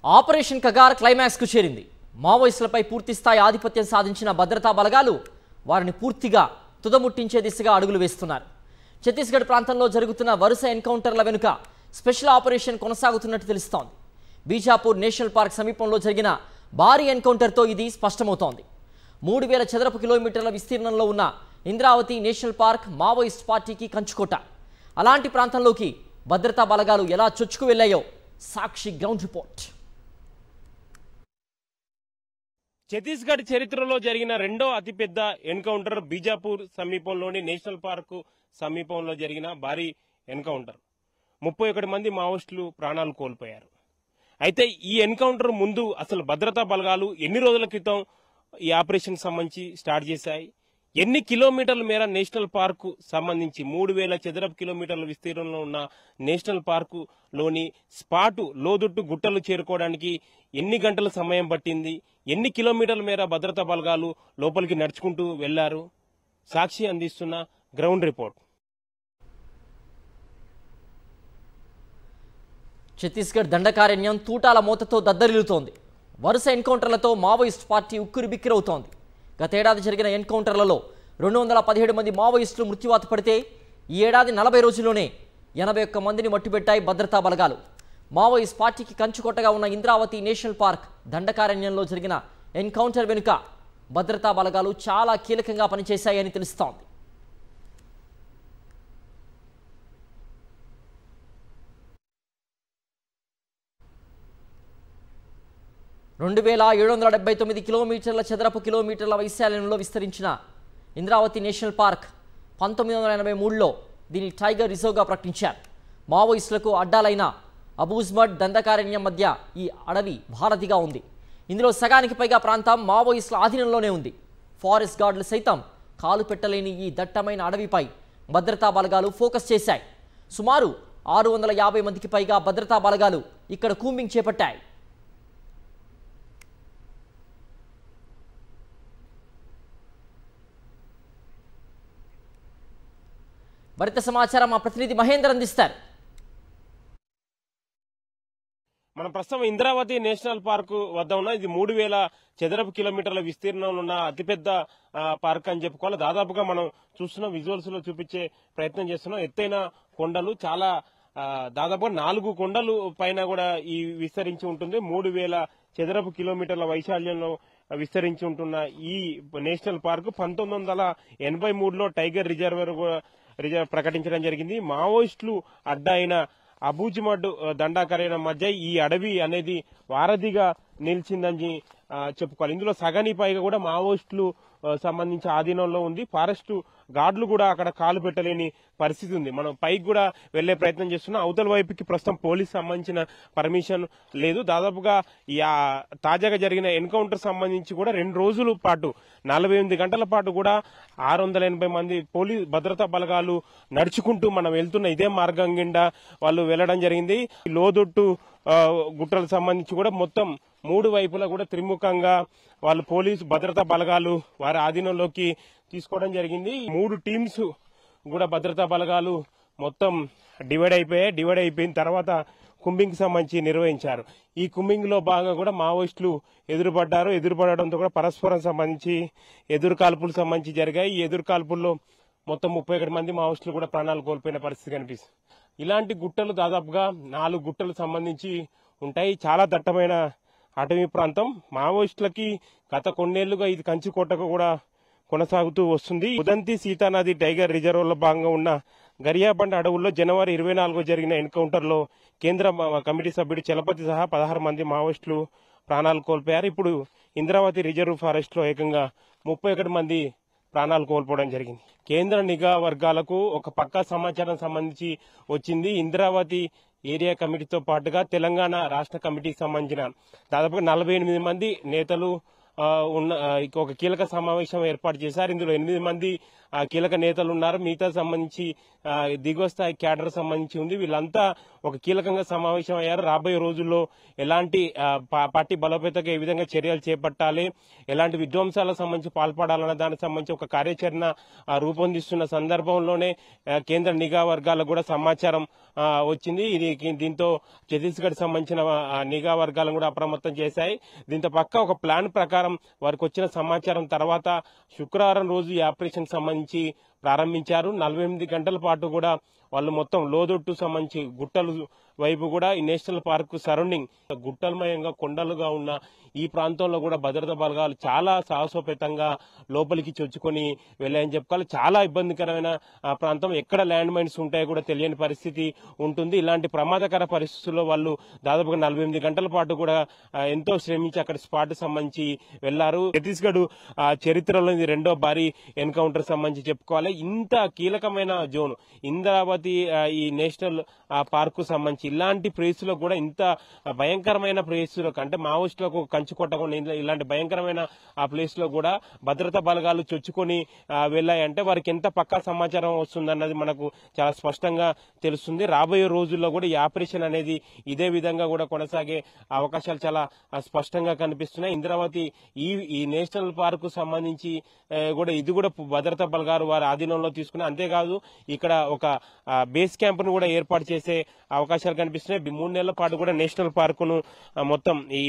Operation Kagar climax కు చేరింది. మావోయిస్టులపై పూర్తిస్థాయి ఆధిపత్యం సాధించిన భద్రతా బలగాలు వారిని పూర్తిగా తుదముట్టించే దిశగా అడుగులు వేస్తున్నారు. ఛత్తీస్గఢ్ ప్రాంతంలో జరుగుతున్న వరుస ఎన్కౌంటర్ల వెనుక స్పెషల్ ఆపరేషన్ కొనసాగుతున్నట్టు తెలుస్తోంది. బీజాపూర్ నేషనల్ పార్క్ సమీపంలో జరిగిన భారీ ఎన్కౌంటర్తో ఇది స్పష్టమవుతోంది. 3000 చదరపు కిలోమీటర్ల విస్తీర్ణంలో ఉన్న ఇంద్రావతి నేషనల్ పార్క్ మావోయిస్ట్ పార్టీకి కంచుకోట. అలాంటి ప్రాంతంలోకి భద్రతా బలగాలు ఎలా చొచ్చుకు వెళ్లాయో సాక్షి గ్రౌండ్ రిపోర్ట్. ఛత్తీస్గఢ్ చరిత్రలో జరిగిన రెండో అతిపెద్ద ఎన్కౌంటర్ బీజాపూర్ సమీపంలోని నేషనల్ పార్క్ సమీపంలో జరిగిన భారీ ఎన్కౌంటర్. 31 మంది మావోయిస్టులు ప్రాణాలు కోల్పోయారు. అయితే ఈ ఎన్కౌంటర్ ముందు అసలు భద్రతా బలగాలు ఎన్ని రోజుల క్రితం ఈ ఆపరేషన్ సంబంధించి స్టార్ట్ చేశాయి, ఎన్ని కిలోమీటర్ల మేర నేషనల్ పార్కు సంబంధించి 3000 చదరపు కిలోమీటర్ల విస్తీర్ణంలో ఉన్న నేషనల్ పార్కు లోని స్పాటు లోదుట్టు గుట్టలు చేరుకోవడానికి ఎన్ని గంటల సమయం పట్టింది, ఎన్ని కిలోమీటర్ల మేర భద్రతా బలగాలు లోపలికి నడుచుకుంటూ వెళ్లారు, సాక్షి అందిస్తున్న గ్రౌండ్ రిపోర్ట్. ఛత్తీస్గఢ్ దండకారణ్యం తూటాల మోతతో దద్దరిల్లుతోంది. వరుస ఎన్కౌంటర్లతో మావోయిస్ట్ పార్టీ ఉక్కిరిబిక్కిరవుతోంది. గతేడాది జరిగిన ఎన్కౌంటర్లలో 217 మంది మావోయిస్టులు మృత్యువాత పడితే ఈ ఏడాది 40 రోజుల్లోనే 81 మందిని మట్టుబెట్టాయి భద్రతా బలగాలు. మావోయిస్ట్ పార్టీకి కంచుకొట్టగా ఉన్న ఇంద్రావతి నేషనల్ పార్క్ దండకారణ్యంలో జరిగిన ఎన్కౌంటర్ వెనుక భద్రతా బలగాలు చాలా కీలకంగా పనిచేశాయని తెలుస్తోంది. రెండు 2779 కిలోమీటర్ల చదరపు కిలోమీటర్ల వైశాల్యంలో విస్తరించిన ఇంద్రావతి నేషనల్ పార్క్ 1983లో దీని టైగర్ రిజర్వ్గా ప్రకటించారు. మావోయిస్టులకు అడ్డాలైన అబూజ్మడ్ దండకారణ్యం మధ్య ఈ అడవి భారతిగా ఉంది. ఇందులో సగానికి పైగా ప్రాంతం మావోయిస్టుల ఆధీనంలోనే ఉంది. ఫారెస్ట్ గార్డులు సైతం కాలు పెట్టలేని ఈ దట్టమైన అడవిపై భద్రతా బలగాలు ఫోకస్ చేశాయి. సుమారు 650 మందికి పైగా భద్రతా బలగాలు ఇక్కడ కూంబింగ్ చేపట్టాయి. మరింత సమాచారం మా ప్రతినిధి మహేందర్ అందిస్తారు. మనం ప్రస్తుతం ఇంద్రావతి నేషనల్ పార్క్ వద్ద ఉన్న ఇది 3000 చదరపు కిలోమీటర్ల విస్తీర్ణంలో ఉన్న అతిపెద్ద పార్క్ అని చెప్పుకోవాలి. దాదాపుగా మనం చూస్తున్న విజువల్స్ లో చూపించే ప్రయత్నం చేస్తున్నాం. ఎత్తైన కొండలు, చాలా దాదాపుగా 4 కొండలు పైన కూడా ఈ విస్తరించి ఉంటుంది. 3000 చదరపు కిలోమీటర్ల వైశాల్యంలో విస్తరించి ఉంటున్న ఈ నేషనల్ పార్క్ 1983లో టైగర్ రిజర్వ్ ప్రకటించడం జరిగింది. మావోయిస్టులు అడ్డా అయిన అబూజ్మడ్ దండాకారణ్యం మధ్య ఈ అడవి అనేది వారధిగా నిలిచిందని చెప్పుకోవాలి. ఇందులో సగానికి పైగా కూడా మావోయిస్టులు సంబంధించి ఆధీనంలో ఉంది. ఫారెస్ట్ గార్డులు కూడా అక్కడ కాలు పెట్టలేని పరిస్థితి ఉంది. మనం పైకి కూడా వెళ్లే ప్రయత్నం చేస్తున్నాం. అవతల వైపుకి ప్రస్తుతం పోలీస్ సంబంధించిన పర్మిషన్ లేదు. దాదాపుగా తాజాగా జరిగిన ఎన్కౌంటర్ సంబంధించి కూడా 2 రోజుల పాటు 48 గంటల పాటు కూడా 680 మంది పోలీస్ భద్రతా బలగాలు నడుచుకుంటూ మనం వెళ్తున్న ఇదే మార్గం గుండా వాళ్ళు వెళ్లడం జరిగింది. లోదుట్టు గుట్టలకు సంబంధించి కూడా మొత్తం 3 వైపులా కూడా త్రిముఖంగా వాళ్ళు పోలీసు భద్రతా బలగాలు వారి ఆధీనంలోకి తీసుకోవడం జరిగింది. 3 టీమ్స్ కూడా భద్రతా బలగాలు మొత్తం డివైడ్ అయిపోయిన తర్వాత కుంబింగ్ సంబంధించి నిర్వహించారు. ఈ కుంబింగ్ లో భాగంగా కూడా మావోయిస్టులు ఎదురుపడడంతో కూడా పరస్పరం సంబంధించి ఎదురుకాల్పులు సంబంధించి జరిగాయి. ఈ ఎదురుకాల్పుల్లో మొత్తం 31 మంది మావోయిస్టులు కూడా ప్రాణాలు కోల్పోయిన పరిస్థితి కనిపిస్తుంది. ఇలాంటి గుట్టలు దాదాపుగా 4 గుట్టలు సంబంధించి ఉంటాయి. చాలా దట్టమైన అటవీ ప్రాంతం. మావోయిస్టులకి గత కొన్నేళ్లుగా ఇది కంచుకోటగా కూడా కొనసాగుతూ వస్తుంది. ఉదంతి సీతానది టైగర్ రిజర్వ్ లో భాగంగా ఉన్న గరియాబండ అడవుల్లో జనవరి 24 జరిగిన ఎన్కౌంటర్ లో కేంద్ర కమిటీ సభ్యుడు చలపతి సహా 16 మంది మావోయిస్టులు ప్రాణాలు కోల్పోయారు. ఇప్పుడు ఇంద్రావతి రిజర్వ్ ఫారెస్ట్ లో ఏకంగా 31 మంది ప్రాణాలు కోల్పోవడం జరిగింది. కేంద్ర నిఘా వర్గాలకు ఒక పక్కా సమాచారం సంబంధించి వచ్చింది. ఇంద్రావతి ఏరియా కమిటీతో పాటుగా తెలంగాణ రాష్ట్ర కమిటీకి సంబంధించిన దాదాపుగా 48 మంది నేతలు ఒక కీలక సమావేశం ఏర్పాటు చేశారు. ఇందులో 8 మంది కీలక నేతలు ఉన్నారు, మిగతా సంబంధించి దిగువ స్థాయి క్యాడర్ సంబంధించి ఉంది. వీళ్ళంతా ఒక కీలకంగా సమావేశం అయ్యారు. రాబోయే రోజుల్లో ఎలాంటి పార్టీ బలోపేతకు ఏ విధంగా చర్యలు చేపట్టాలి, ఎలాంటి విధ్వంసాలకు సంబంధించి పాల్పడాలన్న దానికి సంబంధించి ఒక కార్యాచరణ రూపొందిస్తున్న సందర్భంలోనే కేంద్ర నిఘా వర్గాలకు కూడా సమాచారం వచ్చింది. దీంతో ఛత్తీస్గఢ్ సంబంధించిన నిఘా వర్గాలను కూడా అప్రమత్తం చేశాయి. దీంతో పక్క ఒక ప్లాన్ ప్రకారం వారికి వచ్చిన సమాచారం తర్వాత శుక్రవారం రోజు ఈ ఆపరేషన్ సంబంధించి ప్రారంభించారు. 48 గంటల పాటు కూడా వాళ్ళు మొత్తం లోదొట్టు సంబంధించి గుట్టలు వైపు కూడా ఈ నేషనల్ పార్క్ సరౌండింగ్ గుట్టలమయంగా కొండలుగా ఉన్న ఈ ప్రాంతంలో కూడా భద్రతా బలగాలు చాలా సాహసోపేతంగా లోపలికి చొచ్చుకొని వెళ్ళాయని చెప్పుకోవాలి. చాలా ఇబ్బందికరమైన ప్రాంతం, ఎక్కడ ల్యాండ్ మైన్స్ ఉంటాయో కూడా తెలియని పరిస్థితి ఉంటుంది. ఇలాంటి ప్రమాదకర పరిస్థితుల్లో వాళ్ళు దాదాపుగా 48 గంటల పాటు కూడా ఎంతో శ్రమించి అక్కడ స్పాట్ సంబంధించి వెళ్లారు. ఛత్తీస్గఢ్ చరిత్రలో ఇది రెండో భారీ ఎన్కౌంటర్ సంబంధించి చెప్పుకోవాలి. ఇంత కీలకమైన జోన్ ఇంద్రావతి ఈ నేషనల్ పార్కు సంబంధించి ఇలాంటి ప్లేస్ లో కూడా ఇంత భయంకరమైన ప్లేస్ లో అంటే మావోయిస్టులకు కంచు కొట్టకుండా ఇలాంటి భయంకరమైన ఆ ప్లేస్ లో కూడా భద్రతా బలగాలు చొచ్చుకొని వెళ్ళాయంటే వారికి ఎంత పక్కా సమాచారం వస్తుందన్నది మనకు చాలా స్పష్టంగా తెలుస్తుంది. రాబోయే రోజుల్లో కూడా ఈ ఆపరేషన్ అనేది ఇదే విధంగా కూడా కొనసాగే అవకాశాలు చాలా స్పష్టంగా కనిపిస్తున్నాయి. ఇంద్రావతి ఈ నేషనల్ పార్కు సంబంధించి కూడా ఇది కూడా భద్రతా బలగాలు వారి ఆధీనంలో తీసుకుని, అంతేకాదు ఇక్కడ ఒక బేస్ క్యాంప్ ను కూడా ఏర్పాటు చేసే అవకాశాలు కనిపిస్తున్నాయి. 3 నెలల పాటు కూడా నేషనల్ పార్కును మొత్తం ఈ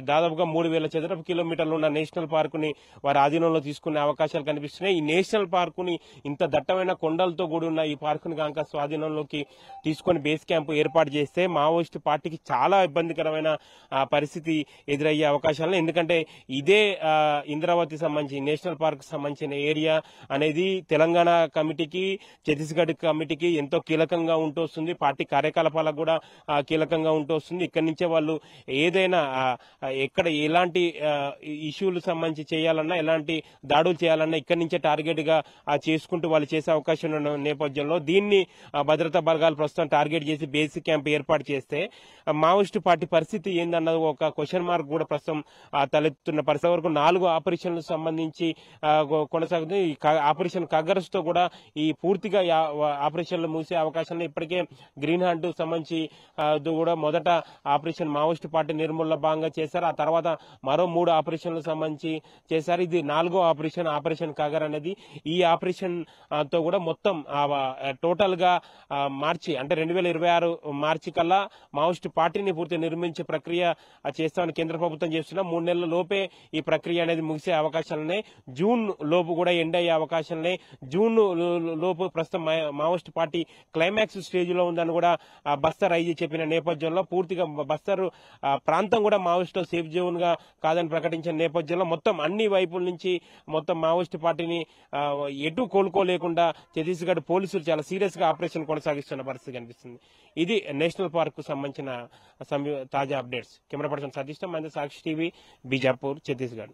దాదాపుగా 3000 చదరపు కిలోమీటర్లు ఉన్న నేషనల్ పార్కుని వారి ఆధీనంలో తీసుకునే అవకాశాలు కనిపిస్తున్నాయి. ఈ నేషనల్ పార్కుని ఇంత దట్టమైన కొండలతో కూడి ఉన్న ఈ పార్కుని కనుక స్వాధీనంలోకి తీసుకొని బేస్ క్యాంప్ ఏర్పాటు చేస్తే మావోయిస్ట్ పార్టీకి చాలా ఇబ్బందికరమైన పరిస్థితి ఎదురయ్యే అవకాశాలు, ఎందుకంటే ఇదే ఇంద్రావతి సంబంధించి నేషనల్ పార్క్ సంబంధించిన ఏరియా అనేది తెలంగాణ కమిటీకి ఛత్తీస్గఢ్ కమిటీకి ఎంతో కీలకంగా ఉంటూ వస్తుంది. పార్టీ కార్యకలాపాలకు కూడా కీలకంగా ఉంటూ వస్తుంది. ఇక్కడి నుంచే వాళ్ళు ఏదైనా ఎక్కడ ఎలాంటి ఇష్యూలు సంబంధించి చేయాలన్నా, ఎలాంటి దాడులు చేయాలన్నా ఇక్కడి నుంచే టార్గెట్ గా చేసుకుంటూ వాళ్ళు చేసే అవకాశం ఉన్న నేపథ్యంలో దీన్ని భద్రతా బలగాలు ప్రస్తుతం టార్గెట్ చేసి బేసిక్ క్యాంప్ ఏర్పాటు చేస్తే మావోయిస్టు పార్టీ పరిస్థితి ఏందన్నది ఒక క్వశ్చన్ మార్క్ కూడా ప్రస్తుతం తలెత్తుతున్న పరిస్థితి. వరకు 4 ఆపరేషన్లకు సంబంధించి కొనసాగుతుంది. ఆపరేషన్ కగర్స్ తో కూడా ఈ పూర్తిగా ఆపరేషన్లు మూసే అవకాశాలు ఇప్పటికే గ్రీన్ హంట్ సంబంధించి కూడా మొదట ఆపరేషన్ మావోయిస్టు పార్టీ నిర్మూలన భాగంగా చేశారు. ఆ తర్వాత మరో 3 ఆపరేషన్లకు సంబంధించి చేశారు. ఇది 4వ ఆపరేషన్ కగర్ అనేది. ఈ ఆపరేషన్ తో కూడా మొత్తం టోటల్ గా మార్చి అంటే 2026 మార్చి కల్లా మావోయిస్టు పార్టీని పూర్తి నిర్మించే ప్రక్రియ చేస్తామని కేంద్ర ప్రభుత్వం చేస్తున్నా. 3 నెలల లోపే ఈ ప్రక్రియ అనేది ముగిసే అవకాశాలున్నాయి. జూన్ లోపు కూడా ఎండ్ అయ్యే అవకాశాలున్నాయి. జూన్ లోపు ప్రస్తుతం మావోయిస్టు పార్టీ క్లైమాక్స్ స్టేజ్ లో ఉందని కూడా బస్తర్ ఐజీ చెప్పిన నేపథ్యంలో పూర్తిగా బస్తర్ ప్రాంతం కూడా మావోయిస్టు సేఫ్ జోన్ గా కాదని ప్రకటించిన నేపథ్యంలో మొత్తం అన్ని వైపుల నుంచి మొత్తం మావోయిస్టు పార్టీని ఎటు కోలుకోలేకుండా ఛత్తీస్గఢ్ పోలీసులు చాలా సీరియస్ గా ఆపరేషన్ కొనసాగిస్తున్న పరిస్థితి కనిపిస్తుంది. ఇది నేషనల్ పార్క్ కు సంబంధించిన తాజా అప్డేట్స్. కెమెరా పర్సన్ సతీష్ తో సాక్షి టీవీ, బీజాపూర్, ఛత్తీస్గఢ్.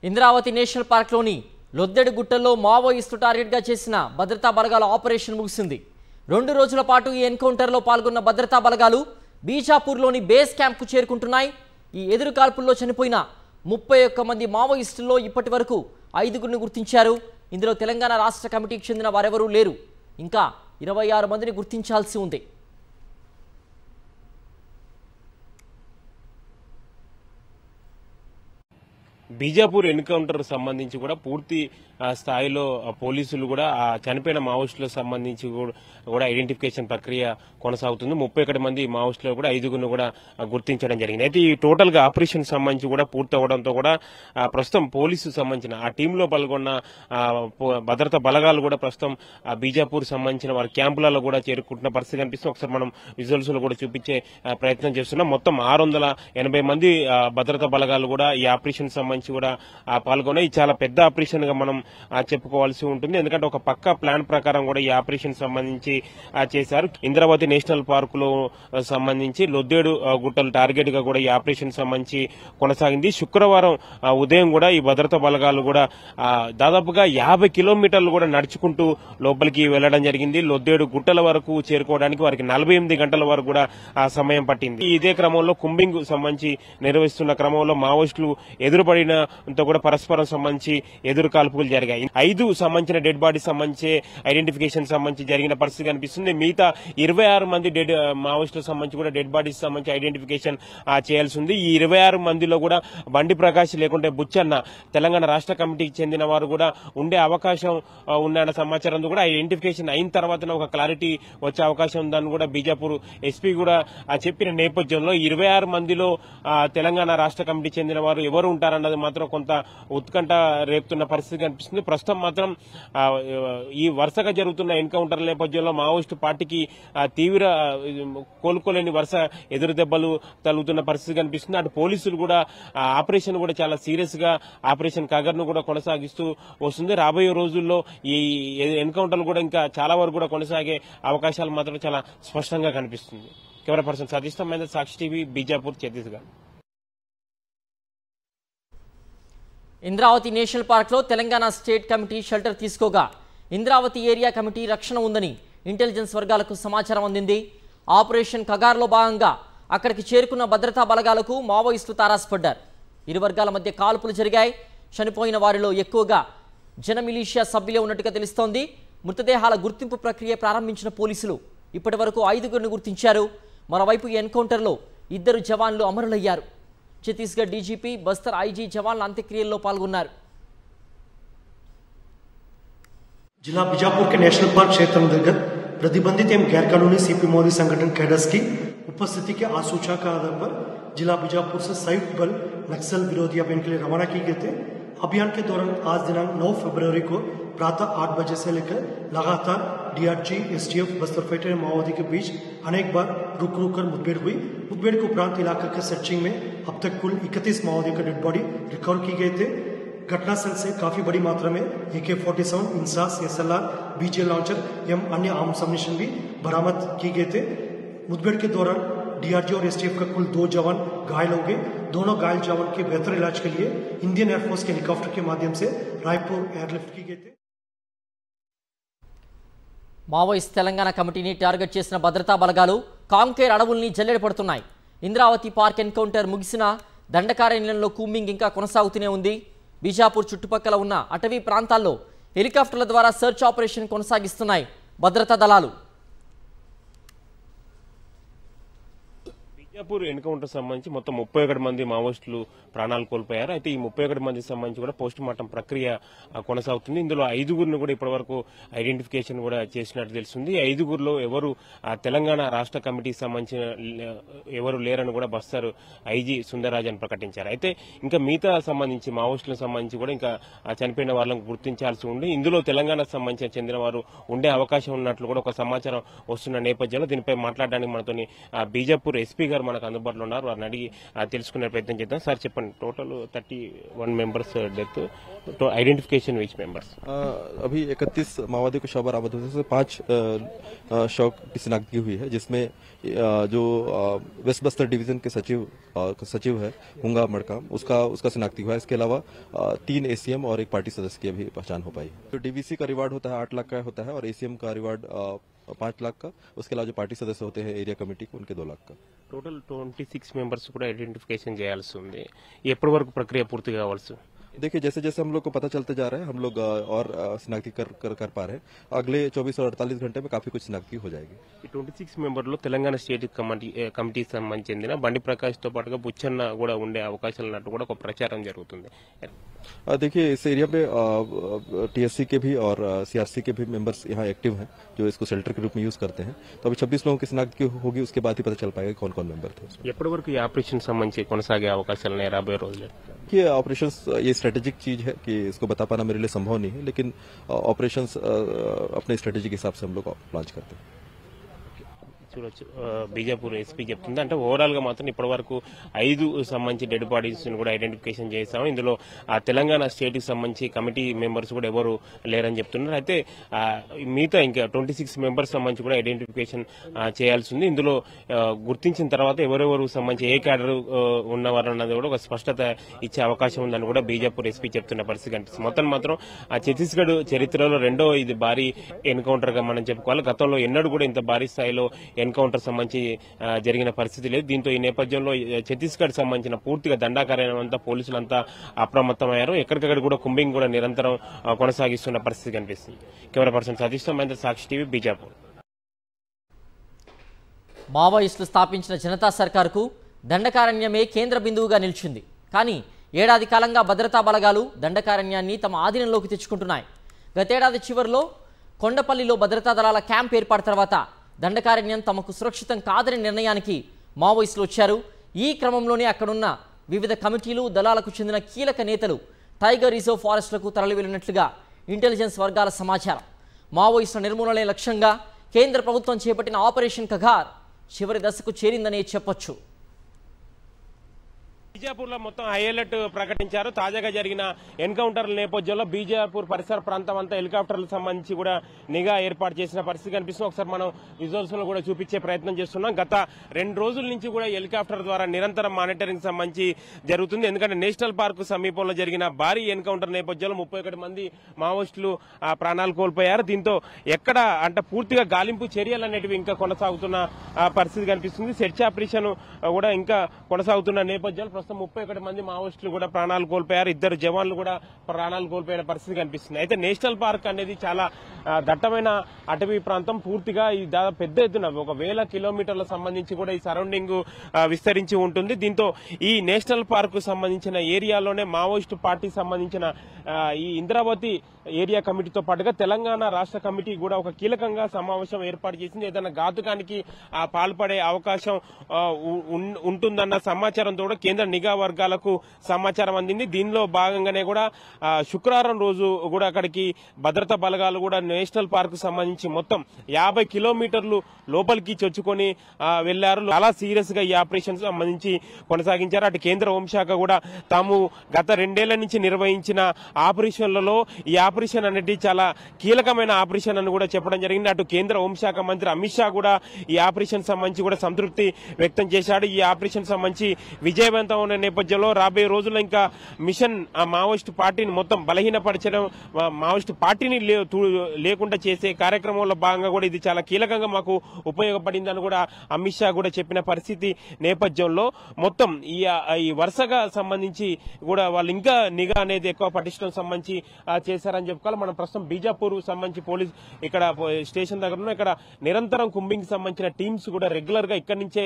ఇంద్రావతి నేషనల్ పార్క్లోని లొద్దెడు గుట్టల్లో మావోయిస్టు టార్గెట్గా చేసిన భద్రతా బలగాల ఆపరేషన్ ముగిసింది. 2 రోజుల పాటు ఈ ఎన్కౌంటర్లో పాల్గొన్న భద్రతా బలగాలు బీజాపూర్లోని బేస్ క్యాంప్కు చేరుకుంటున్నాయి. ఈ ఎదురు కాల్పుల్లో చనిపోయిన 31 మంది మావోయిస్టుల్లో ఇప్పటి వరకు 5గురిని గుర్తించారు. ఇందులో తెలంగాణ రాష్ట్ర కమిటీకి చెందిన వారెవరూ లేరు. ఇంకా 26 మందిని గుర్తించాల్సి ఉంది. బీజాపూర్ ఎన్కౌంటర్ సంబంధించి కూడా పూర్తి స్థాయిలో పోలీసులు కూడా ఆ చనిపోయిన మావోయిస్టులకు సంబంధించి కూడా ఐడెంటిఫికేషన్ ప్రక్రియ కొనసాగుతుంది. 31 మంది మావోయిస్టులు కూడా 5గురిని కూడా గుర్తించడం జరిగింది. అయితే ఈ టోటల్ గా ఆపరేషన్ సంబంధించి కూడా పూర్తి అవడంతో కూడా ప్రస్తుతం పోలీసు సంబంధించిన ఆ టీంలో పాల్గొన్న భద్రతా బలగాలు కూడా ప్రస్తుతం బీజాపూర్ సంబంధించిన వారి క్యాంపులలో కూడా చేరుకుంటున్న పరిస్థితి కనిపిస్తుంది. ఒకసారి మనం విజువల్స్ లో కూడా చూపించే ప్రయత్నం చేస్తున్నాం. మొత్తం 680 మంది భద్రతా బలగాలు కూడా ఈ ఆపరేషన్ సంబంధించి కూడా పాల్గొన్నాయి. చాలా పెద్ద ఆపరేషన్ గా మనం చెప్పుకోవాల్సి ఉంటుంది. ఎందుకంటే ఒక పక్క ప్లాన్ ప్రకారం కూడా ఈ ఆపరేషన్ సంబంధించి చేశారు. ఇంద్రావతి నేషనల్ పార్క్ లో సంబంధించి లొద్దేడు గుట్టలు టార్గెట్ గా కూడా ఈ ఆపరేషన్ సంబంధించి కొనసాగింది. శుక్రవారం ఉదయం కూడా ఈ భద్రతా బలగాలు కూడా దాదాపుగా 50 కిలోమీటర్లు కూడా నడుచుకుంటూ లోపలికి వెళ్లడం జరిగింది. లొద్దేడు గుట్టల వరకు చేరుకోవడానికి వారికి 48 గంటల వరకు కూడా సమయం పట్టింది. ఇదే క్రమంలో కుంబింగ్ సంబంధించి నిర్వహిస్తున్న క్రమంలో మావోయిస్టులు ఎదురుపడిన తో కూడా పరస్పరం సంబంధించి ఎదురు కాల్పులు జరిగాయి. 5 సంబంధించిన డెడ్ బాడీస్ సంబంధించి ఐడెంటిఫికేషన్ సంబంధించి జరిగిన పరిస్థితి కనిపిస్తుంది. మిగతా 26 మంది మావోయిస్టులకు సంబంధించి కూడా డెడ్ బాడీస్ సంబంధించి ఐడెంటిఫికేషన్ చేయాల్సి ఉంది. ఈ 26 మందిలో కూడా బండి ప్రకాష్ లేకుంటే బుచ్చన్న తెలంగాణ రాష్ట్ర కమిటీకి చెందిన వారు కూడా ఉండే అవకాశం ఉందన్న సమాచారం కూడా ఐడెంటిఫికేషన్ అయిన తర్వాత ఒక క్లారిటీ వచ్చే అవకాశం ఉందని కూడా బీజాపూర్ ఎస్పీ కూడా చెప్పిన నేపథ్యంలో 26 మందిలో తెలంగాణ రాష్ట్ర కమిటీ చెందిన వారు ఎవరు ఉంటారన్నది మాత్రం కొంత ఉత్కంఠ రేపుతున్న పరిస్థితి కనిపిస్తుంది. ప్రస్తుతం మాత్రం ఈ వరుసగా జరుగుతున్న ఎన్కౌంటర్ నేపథ్యంలో మావోయిస్టు పార్టీకి తీవ్ర కోలుకోలేని వరుస ఎదురు దెబ్బలు తగులుతున్న పరిస్థితి కనిపిస్తుంది. అటు పోలీసులు కూడా ఆపరేషన్ కూడా చాలా సీరియస్ గా ఆపరేషన్ కగర్ను కూడా కొనసాగిస్తూ వస్తుంది. రాబోయే రోజుల్లో ఈ ఎన్కౌంటర్లు కూడా ఇంకా చాలా వరకు కూడా కొనసాగే అవకాశాలు మాత్రం చాలా స్పష్టంగా కనిపిస్తుంది. కెమెరా పర్సన్ సతీష్ తో Mahender, Sakshi TV, Bijapur, Chhattisgarh. Indravati national park లో తెలంగాణ స్టేట్ కమిటీ షెల్టర్ తీసుకోగా ఇంద్రావతి ఏరియా కమిటీ రక్షణ ఉందని ఇంటెలిజెన్స్ వర్గాలకు సమాచారం అందింది. ఆపరేషన్ కగార్లో భాగంగా అక్కడికి చేరుకున్న భద్రతా బలగాలకు మావోయిస్టులు తారాసపడ్డారు. ఇరు వర్గాల మధ్య కాల్పులు జరిగాయి. చనిపోయిన వారిలో ఎక్కువగా జన మిలీషియా సభ్యులే ఉన్నట్టుగా తెలుస్తోంది. మృతదేహాల గుర్తింపు ప్రక్రియ ప్రారంభించిన పోలీసులు ఇప్పటి వరకు 5గురిని గుర్తించారు. మరోవైపు ఈ ఎన్కౌంటర్లో 2 జవాన్లు అమరులయ్యారు. ఛత్తీస్గఢ్ డీజీపీ, బస్తర్ ఐజీ జవాన్ల అంత్యక్రియల్లో పాల్గొన్నారు. जिला बीजापुर के नेशनल पार्क क्षेत्र अंतर्गत प्रतिबंधित एवं गैर कानूनी सीपी मोदी संगठन कैडर्स की उपस्थिति के आसूचना के आधार पर जिला बीजापुर से संयुक्त बल नक्सल विरोधी अभियान के लिए रवाना किए गए थे। अभियान के दौरान आज दिनांक 9 फरवरी को प्रातः 8 बजे से लेकर लगातार डीआरजी, एसटीएफ, बस्तर फाइटर माओवादी के बीच अनेक बार रुक कर मुठभेड़ हुई। मुठभेड़ के उपरांत इलाके के सर्चिंग में अब तक कुल 31 माओवादियों का डेड बॉडी रिकवर की गए थे। घटनास्थल से काफी बड़ी मात्रा में AK-47, INSAS, SLR, BJ launcher एवं अन्य आर्म्स अम्युनिशन भी बरामद किए गए थे। मुठभेड़ के दौरान डीआरजी और एसटीएफ का कुल 2 जवान घायल हो गए। दोनों घायल जवान के बेहतर इलाज के लिए इंडियन एयरफोर्स के हेलीकॉप्टर के माध्यम से रायपुर एयरलिफ्ट किए गए थे। మావోయిస్ట్ తెలంగాణ కమిటీని టార్గెట్ చేసిన భద్రతా బలగాలు కాంకేర్ అడవుల్ని జల్లెడపడుతున్నాయి. ఇంద్రావతి పార్క్ ఎన్కౌంటర్ ముగిసిన దండకారణ్యంలో కూంబింగ్ ఇంకా కొనసాగుతూనే ఉంది. బీజాపూర్ చుట్టుపక్కల ఉన్న అటవీ ప్రాంతాల్లో హెలికాప్టర్ల ద్వారా సెర్చ్ ఆపరేషన్ కొనసాగిస్తున్నాయి భద్రతా దళాలు. బీజాపూర్ ఎన్కౌంటర్ సంబంధించి మొత్తం 31 మంది మావోయిస్టులు ప్రాణాలు కోల్పోయారు. అయితే ఈ 31 మందికి సంబంధించి కూడా పోస్ట్ మార్టం ప్రక్రియ కొనసాగుతుంది. ఇందులో 5గురిని కూడా ఇప్పటివరకు ఐడెంటిఫికేషన్ కూడా చేసినట్టు తెలుస్తుంది. 5గురిలో ఎవరు తెలంగాణ రాష్ట్ర కమిటీకి సంబంధించిన ఎవరు లేరని కూడా బస్తర్ ఐజీ సుందరరాజన్ ప్రకటించారు. అయితే ఇంకా మిగతా సంబంధించి మావోయిస్టులకు సంబంధించి కూడా ఇంకా చనిపోయిన వాళ్ళని గుర్తించాల్సి ఉంది. ఇందులో తెలంగాణకు సంబంధించిన చెందిన వారు ఉండే అవకాశం ఉన్నట్లు కూడా ఒక సమాచారం వస్తున్న నేపథ్యంలో దీనిపై మాట్లాడడానికి మనతోని బీజాపూర్ ఎస్పీ గారు మనకు అందుబాటులో ఉన్నారు. వారిని అడిగి తెలుసుకునే ప్రయత్నం చేద్దాం. సార్ చెప్పండి, टोटल 31 मेंबर्स डेथ, तो आइडेंटिफिकेशन विच मेंबर्स? अभी 31 माओवादी को शव बरामद हुए से 5 शव की शिनाख्त हुई है, जिसमें जो वेस्ट बस्तर डिवीजन के सचिव है हुंगा मड़काम, उसका शिनाख्ती हुआ है। इसके अलावा 3 एसीएम और 1 पार्टी सदस्य की अभी पहचान हो पाई। तो डीवीसी का रिवार्ड होता है 8 लाख का होता है और एसीएम का रिवार्ड 5 लाख का। उसके अलावा जो पार्टी सदस्य होते हैं एरिया कमेटी को, उनके 2 लाख का। టోటల్ 26 మెంబర్స్ కూడా ఐడెంటిఫికేషన్ చేయాల్సి ఉంది. ఎప్పటి వరకు ప్రక్రియ పూర్తి కావాల్సి? देखिए, जैसे जैसे हम लोग को पता चलते जा रहा है हम लोग और शिनाख्ती कर पा रहे हैं। अगले 24 और 48 घंटे में काफी कुछ शिनाख्ती हो जाएगी। 26 మెంబర్లో తెలంగాణ స్టేట్ కమిటీకి సంబంధించిన బండి ప్రకాష్ తో పాటుగా బుచ్చన్న కూడా ఉండే అవకాశాలు ఉన్నట్టు కూడా ఒక ప్రచారం జరుగుతుంది. देखिए, इस एरिया पे टीएससी के भी और सीआरसी के भी मेंबर्स यहाँ एक्टिव हैं जो इसको शेल्टर के रूप में यूज करते हैं। तो अभी 26 लोगों की शिनाख्त होगी, उसके बाद ही पता चल पाएगा कौन कौन मेंबर थे। ఎప్పటి వరకు ఈ ఆపరేషన్ సంబంధించి కొనసాగే అవకాశాలు ఉన్నాయి రాబోయే రోజుల్లో? ये ऑपरेशंस ये स्ट्रेटेजिक चीज है कि इसको बता पाना मेरे लिए संभव नहीं है, लेकिन ऑपरेशंस अपने स्ट्रेटेजी के हिसाब से हम लोग लॉन्च करते हैं। చూడొచ్చు బీజాపూర్ ఎస్పీ చెప్తుంది. అంటే ఓవరాల్ గా మాత్రం ఇప్పటి వరకు 5 సంబంధించి డెడ్ బాడీస్ కూడా ఐడెంటిఫికేషన్ చేశాము. ఇందులో తెలంగాణ స్టేట్ కి సంబంధించి కమిటీ మెంబర్స్ కూడా ఎవరు లేరని చెప్తున్నారు. అయితే మిగతా ఇంకా 26 మెంబర్స్ సంబంధించి కూడా ఐడెంటిఫికేషన్ చేయాల్సి ఉంది. ఇందులో గుర్తించిన తర్వాత ఎవరెవరు సంబంధించి ఏ క్యాడర్ ఉన్నవారు అన్నది కూడా ఒక స్పష్టత ఇచ్చే అవకాశం ఉందని కూడా బీజాపూర్ ఎస్పీ చెప్తున్న పరిస్థితి కనిపిస్తుంది. మొత్తం మాత్రం ఛత్తీస్గఢ్ చరిత్రలో రెండో ఇది భారీ ఎన్కౌంటర్ గా మనం చెప్పుకోవాలి. గతంలో ఎన్నడూ కూడా ఇంత భారీ స్థాయిలో ఎన్కౌంటర్ సంబంధించి జరిగిన పరిస్థితి లేదు. దీంతో ఈ నేపథ్యంలో ఛత్తీస్గఢ్ సంబంధించిన పూర్తిగా దండాకార్యం అంతా పోలీసులంతా అప్రమత్తమయ్యారు. ఎక్కడికక్కడ కూడా కుంబింగ్ కూడా నిరంతరం కొనసాగిస్తున్న పరిస్థితి కనిపిస్తుంది. కెమెరా పర్సన్ సతీష్ తో మహేందర్, సాక్షి టీవీ, బీజాపూర్. మావోయిస్టులు స్థాపించిన జనతా సర్కారుకు దండకారణ్యమే కేంద్ర బిందువుగా నిలిచింది. కానీ ఏడాది కాలంగా భద్రతా బలగాలు దండకారణ్యాన్ని తమ ఆధీనంలోకి తెచ్చుకుంటున్నాయి. గతేడాది చివరిలో కొండపల్లిలో భద్రతా దళాల క్యాంప్ ఏర్పాటు తర్వాత దండకారణ్యం తమకు సురక్షితం కాదని నిర్ణయానికి మావోయిస్టులు వచ్చారు. ఈ క్రమంలోనే అక్కడున్న వివిధ కమిటీలు, దళాలకు చెందిన కీలక నేతలు టైగర్ రిజర్వ్ ఫారెస్ట్లకు తరలి వెళ్లినట్లుగా ఇంటెలిజెన్స్ వర్గాల సమాచారం. మావోయిస్టుల నిర్మూలనే లక్ష్యంగా కేంద్ర ప్రభుత్వం చేపట్టిన ఆపరేషన్ కగార్ చివరి దశకు చేరిందనే చెప్పొచ్చు. బీజాపూర్ లో మొత్తం హై అలర్ట్ ప్రకటించారు. తాజాగా జరిగిన ఎన్కౌంటర్ల నేపథ్యంలో బీజాపూర్ పరిసర ప్రాంతం అంతా హెలికాప్టర్లకు సంబంధించి కూడా నిఘా ఏర్పాటు చేసిన పరిస్థితి కనిపిస్తుంది. ఒకసారి మనం విజువల్స్ లో కూడా చూపించే ప్రయత్నం చేస్తున్నాం. గత 2 రోజుల నుంచి కూడా హెలికాప్టర్ ద్వారా నిరంతరం మానిటరింగ్ సంబంధించి జరుగుతుంది. ఎందుకంటే నేషనల్ పార్క్ సమీపంలో జరిగిన భారీ ఎన్కౌంటర్ నేపథ్యంలో 31 మంది మావోయిస్టులు ప్రాణాలు కోల్పోయారు. దీంతో ఎక్కడ అంటే పూర్తిగా గాలింపు చర్యలు అనేటివి ఇంకా కొనసాగుతున్న పరిస్థితి కనిపిస్తుంది. సెర్చ్ ఆపరేషన్ కూడా ఇంకా కొనసాగుతున్న నేపథ్యంలో ప్రస్తుతం 31 మంది మావోయిస్టులు కూడా ప్రాణాలు కోల్పోయారు. 2 జవాన్లు కూడా ప్రాణాలు కోల్పోయిన పరిస్థితి కనిపిస్తుంది. అయితే నేషనల్ పార్క్ అనేది చాలా దట్టమైన అటవీ ప్రాంతం. పూర్తిగా ఈ దాదాపు పెద్ద ఎత్తున 1000 కిలోమీటర్ల సంబంధించి కూడా ఈ సరౌండింగ్ విస్తరించి ఉంటుంది. దీంతో ఈ నేషనల్ పార్క్ సంబంధించిన ఏరియాలోనే మావోయిస్టు పార్టీకి సంబంధించిన ఈ ఇంద్రావతి ఏరియా కమిటీతో పాటుగా తెలంగాణ రాష్ట్ర కమిటీ కూడా ఒక కీలకంగా సమావేశం ఏర్పాటు చేసింది. ఏదైనా ఘాతుకానికి పాల్పడే అవకాశం ఉంటుందన్న సమాచారంతో కూడా కేంద్ర నిఘా వర్గాలకు సమాచారం అందింది. దీనిలో భాగంగానే కూడా శుక్రవారం రోజు కూడా అక్కడికి భద్రతా బలగాలు కూడా నేషనల్ పార్క్ సంబంధించి మొత్తం 50 కిలోమీటర్లు లోపలికి చొచ్చుకొని వెళ్లారు. చాలా సీరియస్ గా ఈ ఆపరేషన్ సంబంధించి కొనసాగించారు. అటు కేంద్ర హోంశాఖ కూడా తాము గత 2 ఏళ్ల నుంచి నిర్వహించిన ఆపరేషన్లలో ఈ ఆపరేషన్ అనేది చాలా కీలకమైన ఆపరేషన్ అని కూడా చెప్పడం జరిగింది. అటు కేంద్ర హోంశాఖ మంత్రి అమిత్ షా కూడా ఈ ఆపరేషన్ సంబంధించి కూడా సంతృప్తి వ్యక్తం చేశాడు. ఈ ఆపరేషన్ సంబంధించి విజయవంతం ఉన్న నేపథ్యంలో రాబోయే రోజుల్లో ఇంకా మిషన్ మావోయిస్టు పార్టీని మొత్తం బలహీనపరచడం, మావోయిస్టు పార్టీని లేకుండా చేసే కార్యక్రమంలో భాగంగా కూడా ఇది చాలా కీలకంగా మాకు ఉపయోగపడిందని కూడా అమిత్ షా కూడా చెప్పిన పరిస్థితి నేపథ్యంలో మొత్తం ఈ వరుసగా సంబంధించి కూడా వాళ్ళు ఇంకా నిఘా అనేది ఎక్కువ పటిష్టం సంబంధించి చేశారని చెప్పుకోవాలి. మనం ప్రస్తుతం బీజాపూర్ సంబంధించి పోలీస్ ఇక్కడ స్టేషన్ దగ్గర ఇక్కడ నిరంతరం కుంబింగ్ సంబంధించిన టీమ్స్ కూడా రెగ్యులర్ గా ఇక్కడి నుంచే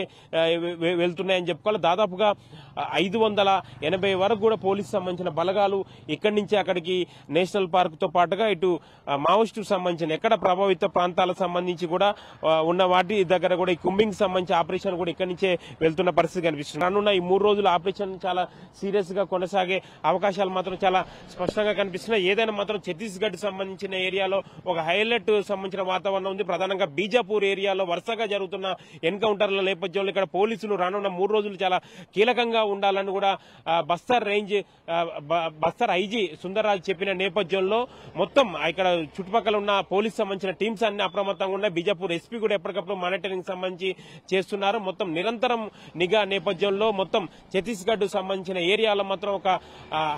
వెళ్తున్నాయని చెప్పుకోవాలి. దాదాపుగా 580 వరకు కూడా పోలీసు సంబంధించిన బలగాలు ఇక్కడి నుంచి అక్కడికి నేషనల్ పార్క్ తో పాటుగా ఇటు మావోయిస్టు సంబంధించిన ఎక్కడ ప్రభావిత ప్రాంతాలకు సంబంధించి కూడా ఉన్న వాటి దగ్గర కూడా ఈ కుంబింగ్ సంబంధించి ఆపరేషన్ కూడా ఇక్కడి నుంచే వెళ్తున్న పరిస్థితి కనిపిస్తుంది. రానున్న ఈ 3 రోజుల ఆపరేషన్ చాలా సీరియస్ గా కొనసాగే అవకాశాలు మాత్రం చాలా స్పష్టంగా కనిపిస్తున్నాయి. ఏదైనా మాత్రం ఛత్తీస్గఢ్ సంబంధించిన ఏరియాలో ఒక హైలైట్ సంబంధించిన వాతావరణం ఉంది. ప్రధానంగా బీజాపూర్ ఏరియాలో వరుసగా జరుగుతున్న ఎన్కౌంటర్ల నేపథ్యంలో ఇక్కడ పోలీసులు రానున్న 3 రోజులు చాలా కీలకంగా ఉండాలని కూడా బస్తర్ ఐజీ సుందర్రాజ్ చెప్పిన నేపథ్యంలో మొత్తం ఇక్కడ చుట్టుపక్కల ఉన్న పోలీస్ సంబంధించిన టీమ్స్ అన్ని అప్రమత్తంగా ఉన్నాయి. బీజాపూర్ ఎస్పీ కూడా ఎప్పటికప్పుడు మానిటరింగ్ సంబంధించి చేస్తున్నారు. మొత్తం నిరంతరం నిఘా నేపథ్యంలో మొత్తం ఛత్తీస్గఢ్ సంబంధించిన ఏరియాలో మాత్రం ఒక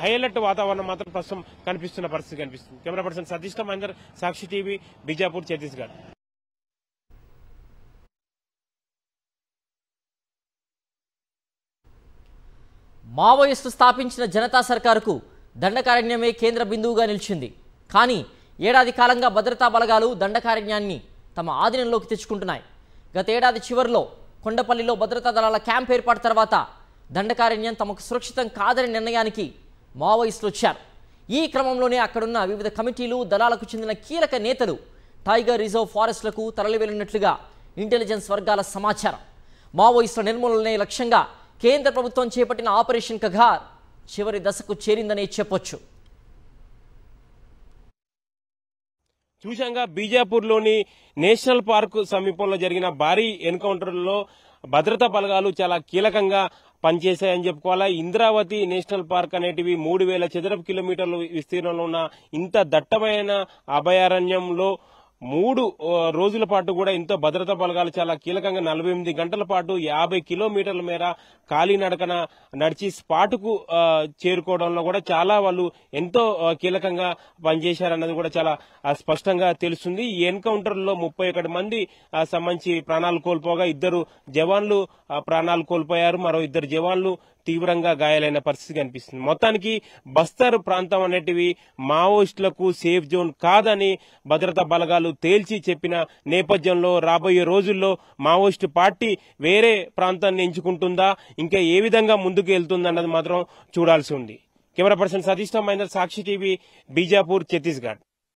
హైలైట్ వాతావరణం మాత్రం ప్రస్తుతం కనిపిస్తున్న పరిస్థితి కనిపిస్తుంది. కెమెరా పర్సన్ సతీష్ తో మహేందర్, సాక్షి టీవీ, బీజాపూర్, ఛత్తీస్గఢ్. మావోయిస్టు స్థాపించిన జనతా సర్కారుకు దండకారణ్యమే కేంద్ర బిందువుగా నిలిచింది. కానీ ఏడాది కాలంగా భద్రతా బలగాలు దండకారణ్యాన్ని తమ ఆధీనంలోకి తెచ్చుకుంటున్నాయి. గతేడాది చివరిలో కొండపల్లిలో భద్రతా దళాల క్యాంప్ ఏర్పాటు తర్వాత దండకారణ్యం తమకు సురక్షితం కాదని నిర్ణయానికి మావోయిస్టులు వచ్చారు. ఈ క్రమంలోనే అక్కడున్న వివిధ కమిటీలు, దళాలకు చెందిన కీలక నేతలు టైగర్ రిజర్వ్ ఫారెస్ట్లకు తరలి వెళ్లినట్లుగా ఇంటెలిజెన్స్ వర్గాల సమాచారం. మావోయిస్టుల నిర్మూలనే లక్ష్యంగా కేంద్ర ప్రభుత్వం చేపట్టిన ఆపరేషన్ కగార్ చివరి దశకు చేరిందనే చెప్పొచ్చు. చూశాంగా బీజాపూర్లోని నేషనల్ పార్క్ సమీపంలో జరిగిన భారీ ఎన్కౌంటర్లో భద్రతా బలగాలు చాలా కీలకంగా పనిచేశాయని చెప్పుకోవాలా. ఇంద్రావతి నేషనల్ పార్క్ అనేటివి 3000 చదరపు కిలోమీటర్ల విస్తీర్ణంలో ఉన్న ఇంత దట్టమైన అభయారణ్యంలో 3 రోజుల పాటు కూడా ఎంతో భద్రతా బలగాలు చాలా కీలకంగా 48 గంటల పాటు 50 కిలోమీటర్ల మేర కాలినడకన నడిచి స్పాటుకు చేరుకోవడంలో కూడా చాలా వాళ్ళు ఎంతో కీలకంగా పనిచేశారన్నది కూడా చాలా స్పష్టంగా తెలుస్తుంది. ఈ ఎన్కౌంటర్ లో 31 మంది సంబంధించి ప్రాణాలు కోల్పోగా 2 జవాన్లు ప్రాణాలు కోల్పోయారు. మరో 2 జవాన్లు తీవ్రంగా గాయాలైన పరిస్థితి కనిపిస్తుంది. మొత్తానికి బస్తర్ ప్రాంతం అనేటివి మావోయిస్టులకు సేఫ్ జోన్ కాదని భద్రతా బలగాలు తేల్చి చెప్పిన నేపథ్యంలో రాబోయే రోజుల్లో మావోయిస్టు పార్టీ వేరే ప్రాంతాన్ని ఎంచుకుంటుందా, ఇంకా ఏ విధంగా ముందుకు వెళ్తుందన్నది మాత్రం చూడాల్సి ఉంది. కెమెరా పర్సన్ సతీష్ తో మహేందర్, సాక్షి టీవీ, బీజాపూర్, ఛత్తీస్గఢ్.